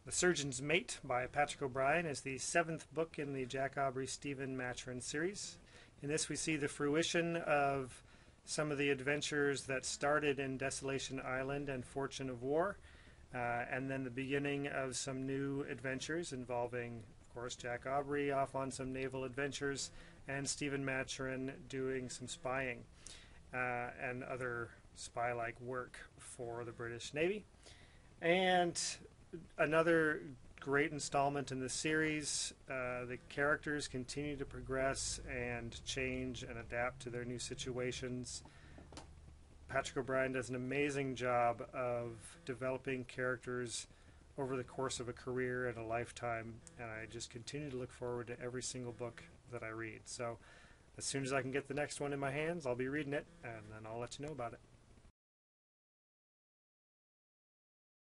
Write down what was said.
The Surgeon's Mate by Patrick O'Brian is the seventh book in the Jack Aubrey Stephen Maturin series. In this we see the fruition of some of the adventures that started in Desolation Island and Fortune of War, and then the beginning of some new adventures involving, of course, Jack Aubrey off on some naval adventures and Stephen Maturin doing some spying and other spy-like work for the British Navy. And another great installment in the series. The characters continue to progress and change and adapt to their new situations. Patrick O'Brian does an amazing job of developing characters over the course of a career and a lifetime, and I just continue to look forward to every single book that I read. So as soon as I can get the next one in my hands, I'll be reading it, and then I'll let you know about it.